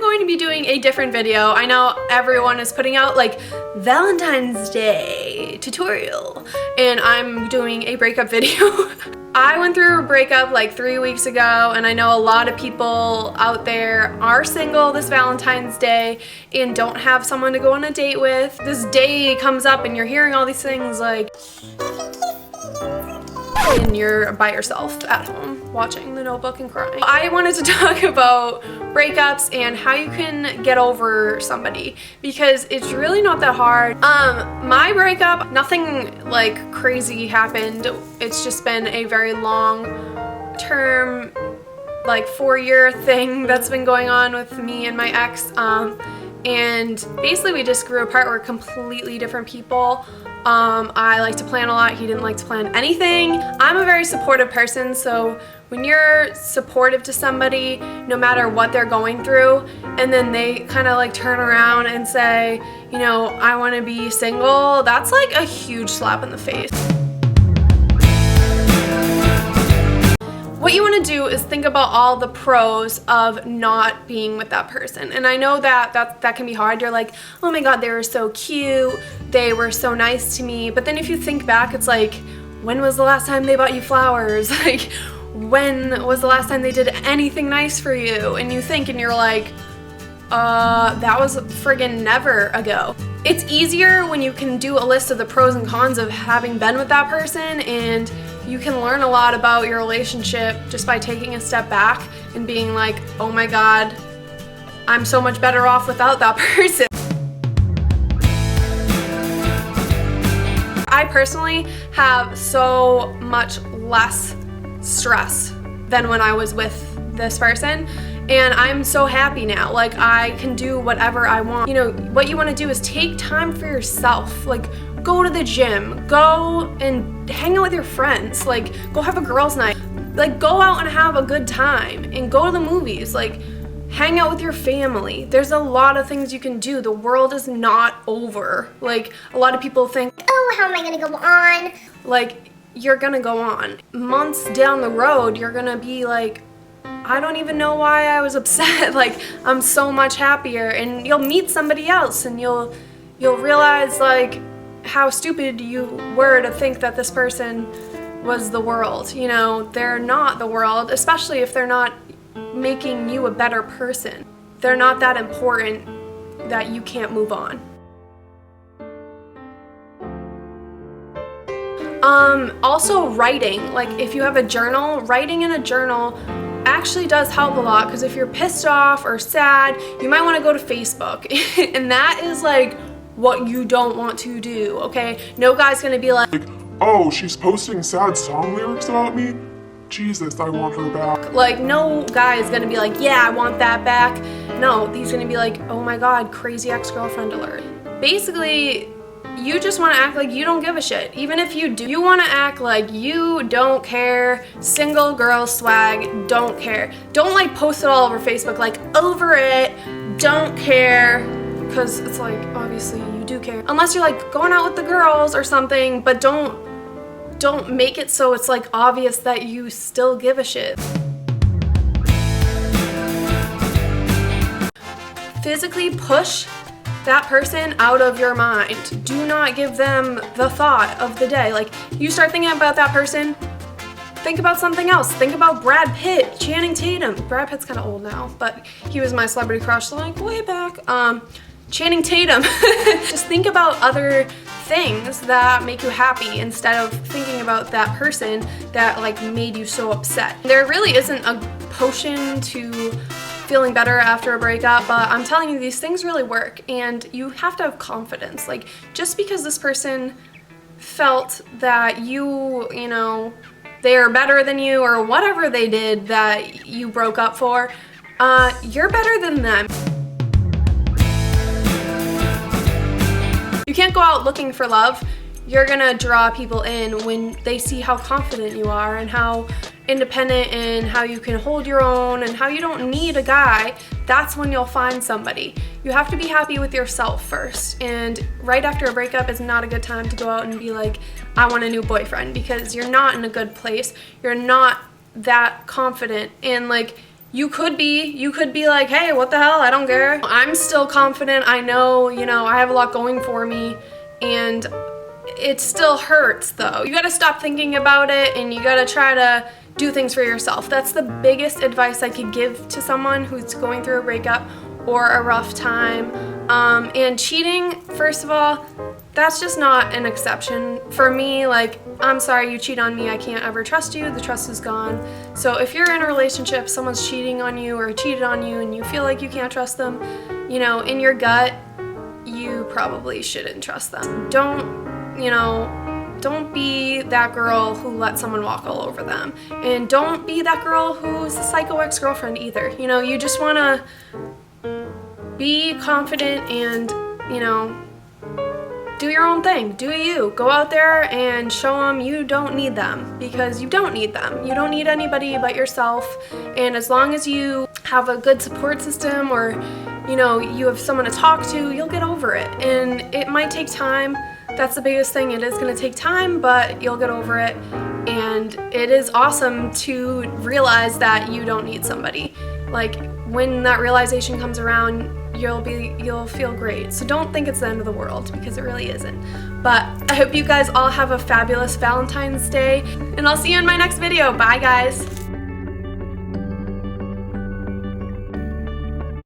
going to be doing a different video. I know everyone is putting out like Valentine's Day tutorial, and I'm doing a breakup video. I went through a breakup like 3 weeks ago, and I know a lot of people out there are single this Valentine's Day and don't have someone to go on a date with. This day comes up and you're hearing all these things like, and you're by yourself at home watching The Notebook and crying. I wanted to talk about breakups and how you can get over somebody, because it's really not that hard. My breakup, nothing like crazy happened. It's just been a very long term, like 4-year thing that's been going on with me and my ex. And basically we just grew apart. We're completely different people. I like to plan a lot. He didn't like to plan anything. I'm a very supportive person, so when you're supportive to somebody, no matter what they're going through, and then they kind of like turn around and say, you know, I want to be single, that's like a huge slap in the face. What you want to do is think about all the pros of not being with that person. And I know that can be hard. You're like, oh my god, they were so cute, they were so nice to me. But then if you think back, it's like, when was the last time they bought you flowers? Like, when was the last time they did anything nice for you? And you think, and you're like, that was friggin' never ago. It's easier when you can do a list of the pros and cons of having been with that person, and you can learn a lot about your relationship just by taking a step back and being like, oh my god, I'm so much better off without that person. I personally have so much less stress than when I was with this person, and I'm so happy now. Like, I can do whatever I want. You know, what you want to do is take time for yourself. Like, go to the gym, go and hang out with your friends, like go have a girls' night, like go out and have a good time, and go to the movies, like hang out with your family. There's a lot of things you can do. The world is not over. Like, a lot of people think, oh, how am I gonna go on? Like, you're gonna go on. Months down the road, you're gonna be like, I don't even know why I was upset. Like, I'm so much happier. And you'll meet somebody else, and you'll realize like how stupid you were to think that this person was the world. You know, they're not the world, especially if they're not making you a better person. They're not that important that you can't move on. Also writing, like if you have a journal, writing in a journal actually does help a lot, because if you're pissed off or sad, you might want to go to Facebook and that is like what you don't want to do, okay? No guy's gonna be like, oh, she's posting sad song lyrics about me? Jesus, I want her back. Like, no guy is gonna be like, yeah, I want that back. No, he's gonna be like, oh my god, crazy ex-girlfriend alert. Basically, you just want to act like you don't give a shit. Even if you do, you want to act like you don't care. Single girl swag, don't care. Don't like post it all over Facebook like, over it, don't care. Because it's like, obviously you do care. Unless you're like going out with the girls or something, but don't make it so it's like obvious that you still give a shit. Physically push that person out of your mind. Do not give them the thought of the day. Like, you start thinking about that person, think about something else. Think about Brad Pitt, Channing Tatum. Brad Pitt's kind of old now, but he was my celebrity crush like way back. Channing Tatum. Just think about other things that make you happy instead of thinking about that person that like made you so upset. There really isn't a potion to feeling better after a breakup, but I'm telling you, these things really work, and you have to have confidence. Like, just because this person felt that you know, they are better than you or whatever they did that you broke up for, you're better than them. You can't go out looking for love. You're gonna draw people in when they see how confident you are and how independent and how you can hold your own and how you don't need a guy. That's when you'll find somebody. You have to be happy with yourself first, and right after a breakup is not a good time to go out and be like, I want a new boyfriend, because you're not in a good place. You're not that confident, and like, you could be like, hey, what the hell, I don't care. I'm still confident. I know, you know, I have a lot going for me, and it still hurts though. You gotta stop thinking about it, and you gotta try to do things for yourself. That's the biggest advice I could give to someone who's going through a breakup or a rough time. And cheating, first of all, that's just not an exception. For me, like, I'm sorry, you cheat on me, I can't ever trust you, the trust is gone. So if you're in a relationship, someone's cheating on you or cheated on you and you feel like you can't trust them, you know, in your gut, you probably shouldn't trust them. Don't be that girl who lets someone walk all over them. And don't be that girl who's a psycho ex-girlfriend either. You know, you just wanna be confident and, you know, do your own thing. Do you. Go out there and show them you don't need them, because you don't need them. You don't need anybody but yourself. And as long as you have a good support system, or, you know, you have someone to talk to, you'll get over it. And it might take time. That's the biggest thing. It is going to take time, but you'll get over it. And it is awesome to realize that you don't need somebody. Like, when that realization comes around, you'll feel great. So don't think it's the end of the world, because it really isn't. But I hope you guys all have a fabulous Valentine's Day, and I'll see you in my next video. Bye, guys.